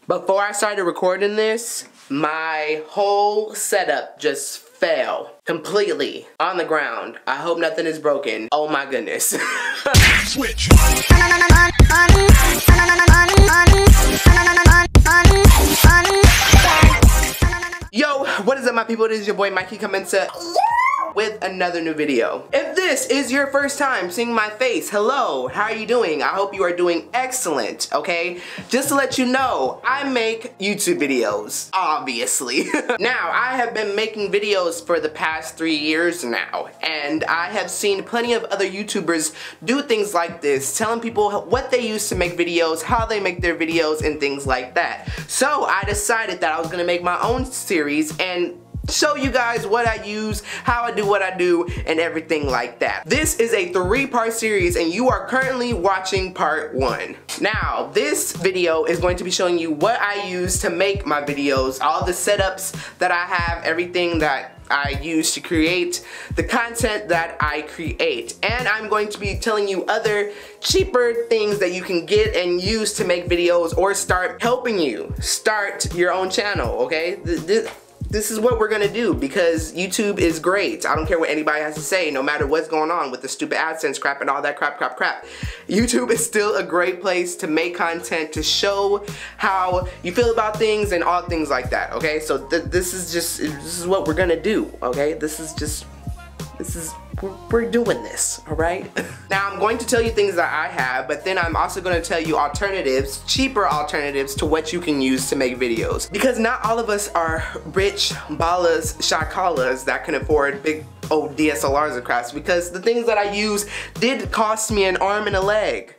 Before I started recording this, my whole setup just fell completely on the ground. I hope nothing is broken. Oh my goodness. Switch. Yo, what is up my people? It is your boy Mikey coming to with another new video. If this is your first time seeing my face, hello, how are you doing? I hope you are doing excellent, okay? Just to let you know, I make YouTube videos, obviously. Now, I have been making videos for the past 3 years now, and I have seen plenty of other YouTubers do things like this, telling people what they use to make videos, how they make their videos, and things like that. So I decided that I was gonna make my own series and show you guys what I use, how I do what I do, and everything like that. This is a 3-part series and you are currently watching part 1. Now, this video is going to be showing you what I use to make my videos, all the setups that I have, everything that I use to create the content that I create. And I'm going to be telling you other cheaper things that you can get and use to make videos or start helping you start your own channel, okay? This is what we're gonna do because YouTube is great. I don't care what anybody has to say, no matter what's going on with the stupid AdSense crap and all that crap. YouTube is still a great place to make content, to show how you feel about things and all things like that, okay? So this is what we're gonna do, okay? We're doing this, alright? Now I'm going to tell you things that I have, but then I'm also going to tell you alternatives, cheaper alternatives to what you can use to make videos. Because not all of us are rich ballas, shakalas that can afford big old DSLRs and crafts, because the things that I use did cost me an arm and a leg.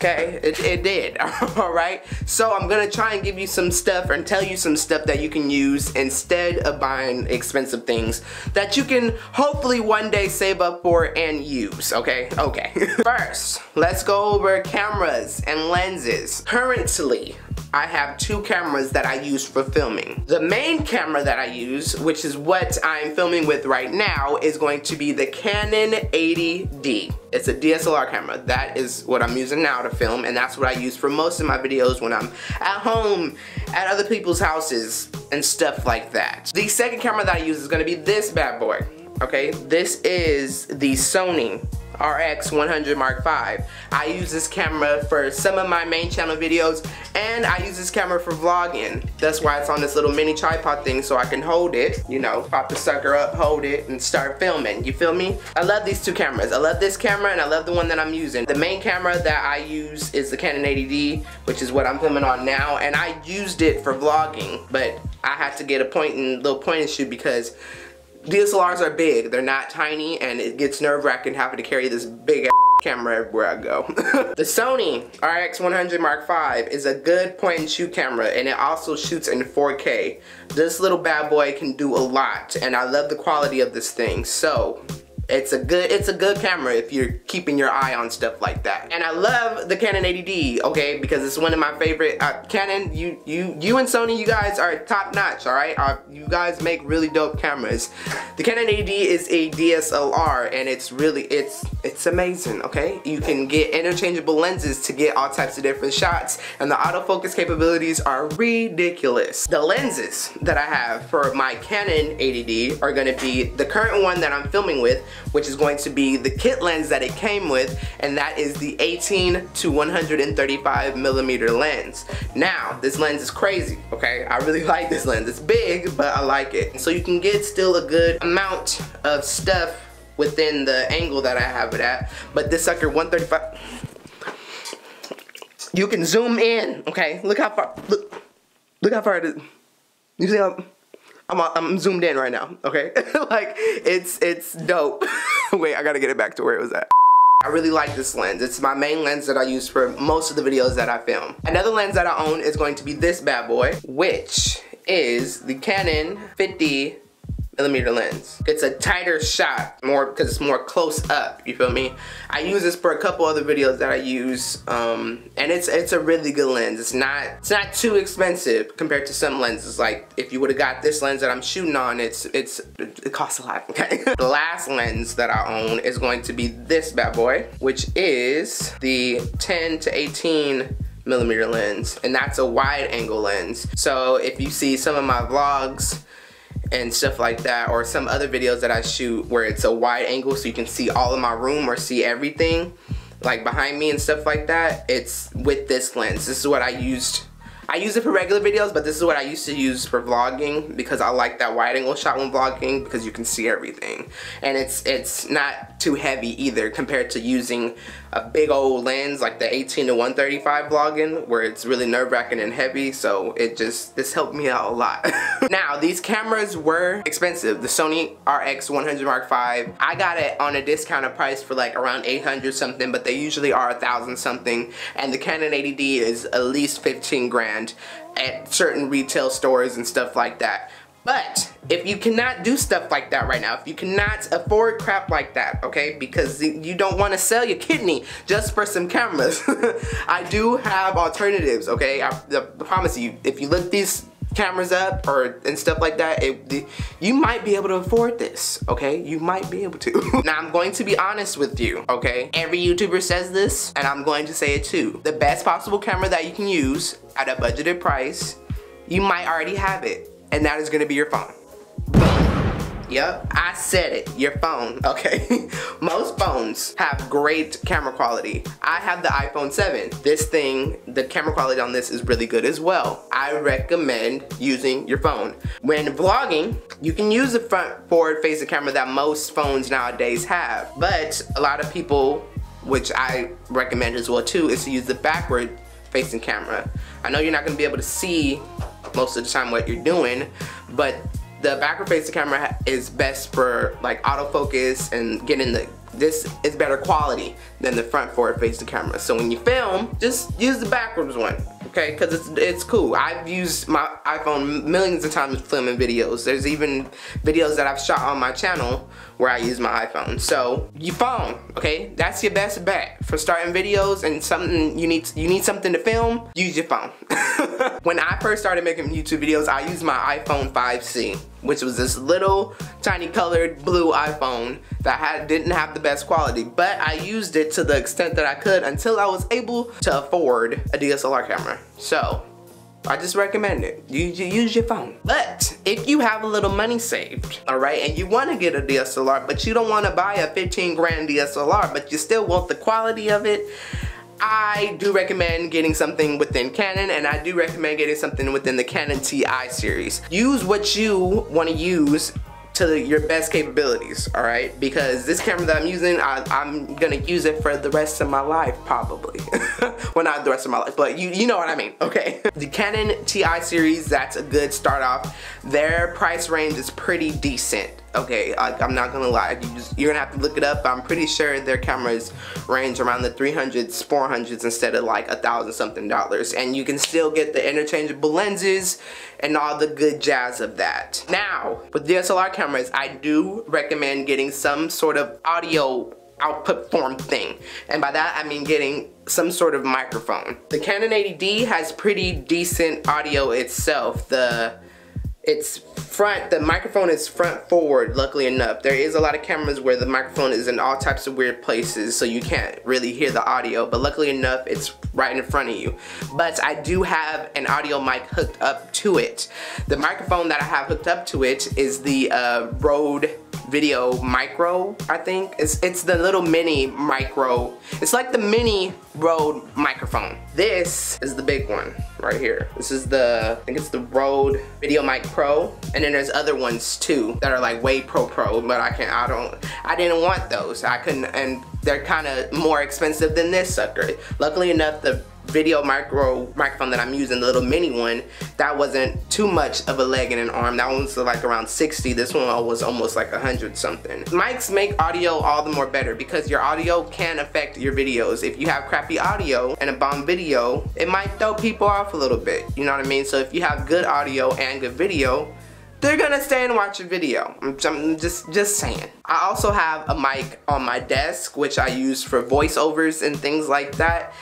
Okay, it did, alright? So I'm gonna try and give you some stuff and tell you some stuff that you can use instead of buying expensive things that you can hopefully one day save up for and use, okay? Okay. First, let's go over cameras and lenses. Currently, I have 2 cameras that I use for filming. The main camera that I use, which is what I'm filming with right now, is going to be the Canon 80D. It's a DSLR camera. That is what I'm using now to film, and that's what I use for most of my videos when I'm at home, at other people's houses, and stuff like that. The second camera that I use is gonna be this bad boy, okay? This is the Sony RX100 V. I use this camera for some of my main channel videos, and I use this camera for vlogging. That's why it's on this little mini tripod thing, so I can hold it, you know, pop the sucker up, hold it, and start filming. You feel me? I love these 2 cameras. I love this camera, and I love the one that I'm using. The main camera that I use is the Canon 80D, which is what I'm filming on now, and I used it for vlogging, but I had to get a little point and shoot because DSLRs are big, they're not tiny, and it gets nerve-wracking having to carry this big ass camera everywhere I go. The Sony RX100 V is a good point and shoot camera, and it also shoots in 4K. This little bad boy can do a lot, and I love the quality of this thing, so it's a good camera if you're keeping your eye on stuff like that. And I love the Canon 80D, okay, because it's one of my favorite Canon. You and Sony, you guys are top notch, all right? You guys make really dope cameras. The Canon 80D is a DSLR, and it's amazing, okay? You can get interchangeable lenses to get all types of different shots, and the autofocus capabilities are ridiculous. The lenses that I have for my Canon 80D are gonna be the current one that I'm filming with, which is going to be the kit lens that it came with, and that is the 18 to 135 millimeter lens. Now, this lens is crazy, okay? I really like this lens. It's big, but I like it. So you can get still a good amount of stuff within the angle that I have it at, but this sucker 135, you can zoom in, okay? Look how far, look how far it is. You see how I'm zoomed in right now, okay? Like, it's dope. Wait, I gotta get it back to where it was at. I really like this lens. It's my main lens that I use for most of the videos that I film. Another lens that I own is going to be this bad boy, which is the Canon 50 millimeter lens. It's a tighter shot, more because it's more close up, you feel me? I use this for a couple other videos that I use, and it's a really good lens. It's not too expensive compared to some lenses. Like if you would have got this lens that I'm shooting on, it costs a lot, okay? The last lens that I own is going to be this bad boy, which is the 10 to 18 millimeter lens, and that's a wide angle lens. So if you see some of my vlogs and stuff like that, or some other videos that I shoot where it's a wide angle so you can see all of my room or see everything like behind me and stuff like that, it's with this lens. This is what I used. I use it for regular videos, but this is what I used to use for vlogging because I like that wide angle shot when vlogging because you can see everything. And it's not too heavy either compared to using a big old lens like the 18-135 vlogging where it's really nerve-wracking and heavy. So this helped me out a lot. Now, these cameras were expensive. The Sony RX100 V, I got it on a discounted price for like around 800 something, but they usually are 1,000 something. And the Canon 80D is at least 15 grand at certain retail stores and stuff like that. But if you cannot do stuff like that right now, if you cannot afford crap like that, okay, because you don't want to sell your kidney just for some cameras, I do have alternatives, okay? I promise you, if you look these cameras up and stuff like that, you might be able to afford this, okay? You might be able to. Now, I'm going to be honest with you, okay? Every YouTuber says this, and I'm going to say it too. The best possible camera that you can use at a budgeted price, you might already have it, and that is gonna be your phone. Yep, I said it, your phone, okay? Most phones have great camera quality. I have the iPhone 7. This thing, the camera quality on this is really good as well. I recommend using your phone. When vlogging, you can use the front forward-facing camera that most phones nowadays have, but a lot of people, which I recommend as well too, is to use the backward-facing camera. I know you're not gonna be able to see most of the time what you're doing, but the backward facing camera is best for like autofocus and getting this is better quality than the front forward facing camera. So when you film, just use the backwards one, okay? Because it's cool. I've used my iPhone millions of times filming videos. There's even videos that I've shot on my channel where I use my iPhone. So your phone, okay? That's your best bet for starting videos and something you need something to film. Use your phone. When I first started making YouTube videos, I used my iPhone 5C, which was this little tiny colored blue iPhone that didn't have the best quality, but I used it to the extent that I could until I was able to afford a DSLR camera. So I just recommend it. Use your phone. But if you have a little money saved, all right, and you want to get a DSLR, but you don't want to buy a 15 grand DSLR, but you still want the quality of it, I do recommend getting something within Canon, and I do recommend getting something within the Canon TI series. Use what you want to use to your best capabilities, all right? Because this camera that I'm using, I'm gonna use it for the rest of my life, probably. Well, not the rest of my life, but you know what I mean, okay? The Canon TI series, that's a good start off. Their price range is pretty decent, okay? I'm not gonna lie, you're gonna have to look it up. I'm pretty sure their cameras range around the 300s, 400s instead of like $1,000 something, and you can still get the interchangeable lenses and all the good jazz of that. Now, with DSLR cameras, I do recommend getting some sort of audio output form thing, and by that I mean getting some sort of microphone. The Canon 80D has pretty decent audio itself. The microphone is front forward, luckily enough. There is a lot of cameras where the microphone is in all types of weird places, so you can't really hear the audio, but luckily enough, it's right in front of you. But I do have an audio mic hooked up to it. The microphone that I have hooked up to it is the Rode Video Micro, I think. It's the little mini micro. It's like the mini Rode microphone. This is the big one right here. This is I think it's the Rode Video Mic Pro, and then there's other ones too that are like way pro, but I didn't want those. I couldn't, and they're kind of more expensive than this sucker. Luckily enough, the video microphone that I'm using, the little mini one, that wasn't too much of a leg and an arm. That one was like around 60. This one was almost like 100 something. Mics make audio all the more better because your audio can affect your videos. If you have crappy audio and a bomb video, it might throw people off a little bit. You know what I mean? So if you have good audio and good video, they're gonna stay and watch your video. I'm just saying. I also have a mic on my desk, which I use for voiceovers and things like that.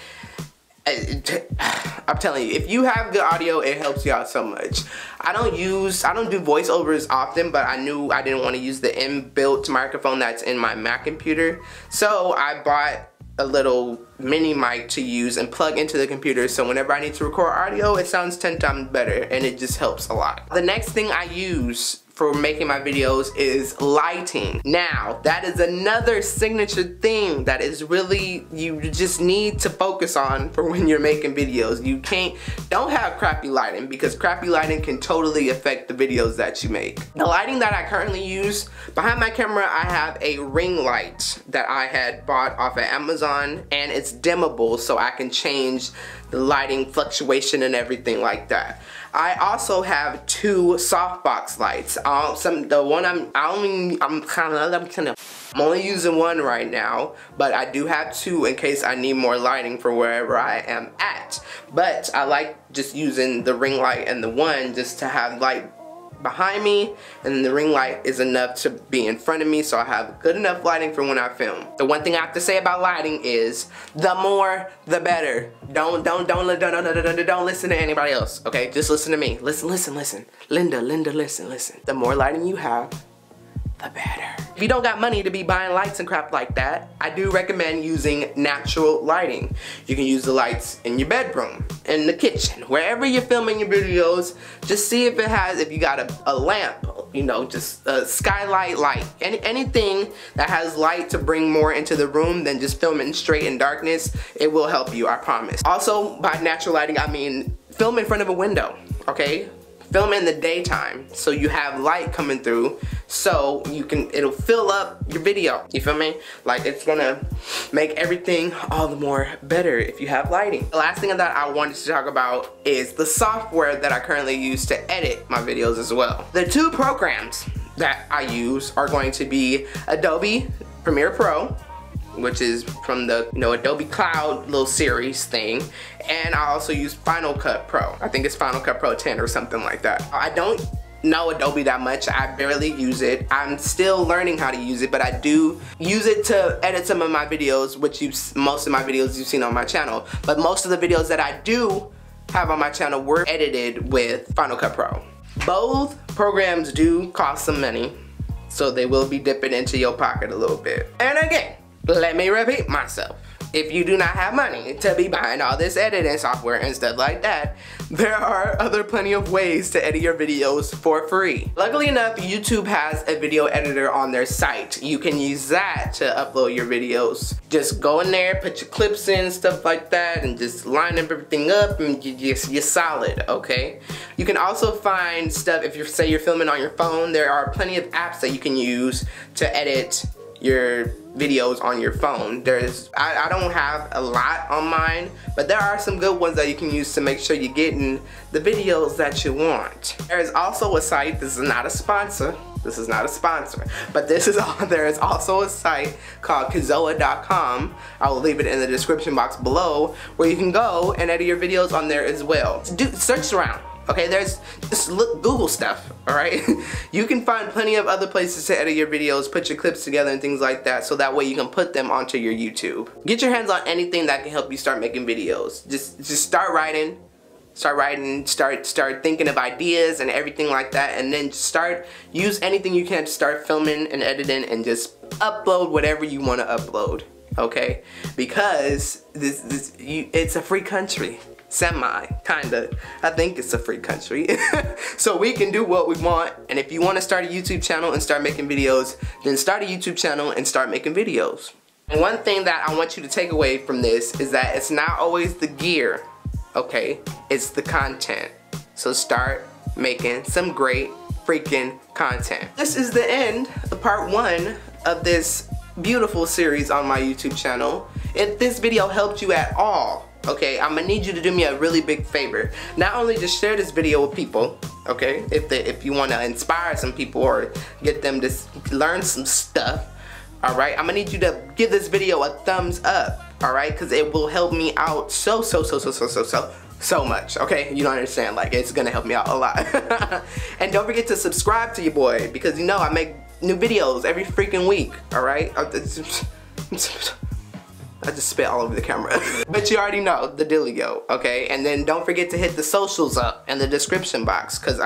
I'm telling you, if you have good audio, it helps you out so much. I don't do voiceovers often, but I knew I didn't want to use the inbuilt microphone that's in my Mac computer. So I bought a little mini mic to use and plug into the computer, so whenever I need to record audio, it sounds 10 times better, and it just helps a lot. The next thing I use for making my videos is lighting. Now, that is another signature thing that is really, you just need to focus on for when you're making videos. You don't have crappy lighting, because crappy lighting can totally affect the videos that you make. The lighting that I currently use, behind my camera I have a ring light that I had bought off of Amazon, and it's dimmable, so I can change the lighting fluctuation and everything like that. I also have 2 softbox lights. I'm only using one right now, but I do have 2 in case I need more lighting for wherever I am at. But I like just using the ring light and the one just to have light behind me, and the ring light is enough to be in front of me, so I have good enough lighting for when I film. The one thing I have to say about lighting is the more the better. Don't listen to anybody else, okay? Just listen to me. Listen. Linda, listen. The more lighting you have, the better. If you don't got money to be buying lights and crap like that, I do recommend using natural lighting. You can use the lights in your bedroom, in the kitchen, wherever you're filming your videos. Just see if you got a lamp, you know, just a skylight light. Anything that has light to bring more into the room than just filming straight in darkness, it will help you, I promise. Also, by natural lighting, I mean film in front of a window, okay? Film in the daytime so you have light coming through, so it'll fill up your video. You feel me? Like, it's gonna make everything all the more better if you have lighting. The last thing that I wanted to talk about is the software that I currently use to edit my videos as well. The 2 programs that I use are going to be Adobe Premiere Pro, which is from the Adobe Cloud little series thing, and I also use FinalCutPro. I think it's FinalCutPro 10 or something like that. I don't know Adobe that much. I barely use it. I'm still learning how to use it, but I do use it to edit some of my videos, which most of my videos you've seen on my channel. But most of the videos that I do have on my channel were edited with FinalCutPro. Both programs do cost some money, so they will be dipping into your pocket a little bit. And again, let me repeat myself. If you do not have money to be buying all this editing software and stuff like that, there are plenty of ways to edit your videos for free. Luckily enough, YouTube has a video editor on their site. You can use that to upload your videos. Just go in there, put your clips in, stuff like that, and just line everything up, and you're solid, okay? You can also find stuff, if say you're filming on your phone, there are plenty of apps that you can use to edit your videos on your phone. I don't have a lot on mine, but there are some good ones that you can use to make sure you're getting the videos that you want. There is also a site, this is not a sponsor, but there is also a site called Kazoa.com. I will leave it in the description box below, where you can go and edit your videos on there as well. Search around. Okay, just Google stuff, alright? You can find plenty of other places to edit your videos, put your clips together and things like that, so that way you can put them onto your YouTube. Get your hands on anything that can help you start making videos. Just start writing, start thinking of ideas and everything like that, and then use anything you can to start filming and editing, and just upload whatever you want to upload, okay? Because it's a free country. Kinda. I think it's a free country. So we can do what we want, and if you want to start a YouTube channel and start making videos, then start a YouTube channel and start making videos. And one thing that I want you to take away from this is that it's not always the gear, okay? It's the content. So start making some great freaking content. This is the end of part 1 of this beautiful series on my YouTube channel. If this video helped you at all, okay, I'm gonna need you to do me a really big favor. Not only just share this video with people, okay, if you want to inspire some people or get them to learn some stuff, alright, I'm gonna need you to give this video a thumbs up, alright, because it will help me out so much, okay? You don't understand, like, it's gonna help me out a lot. And don't forget to subscribe to your boy, because you know I make new videos every freaking week, alright? I just spit all over the camera. But you already know the dealio, okay? And then don't forget to hit the socials up in the description box, because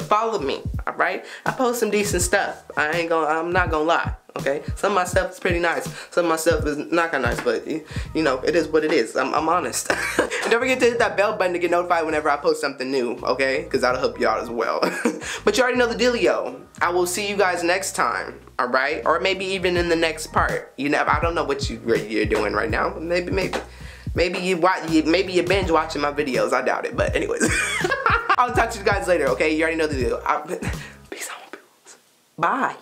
follow me, alright? I post some decent stuff. I'm not gonna lie. okay? Some of my stuff is pretty nice. Some of my stuff is not kinda nice, but you know, it is what it is. I'm honest. And don't forget to hit that bell button to get notified whenever I post something new, okay? Because that'll help you out as well. But you already know the dealio. I will see you guys next time, alright? Or maybe even in the next part. You know, I don't know what you're doing right now. Maybe you binge watching my videos. I doubt it, but anyways. I'll talk to you guys later, okay? You already know the deal. Peace out, my peoples. Bye.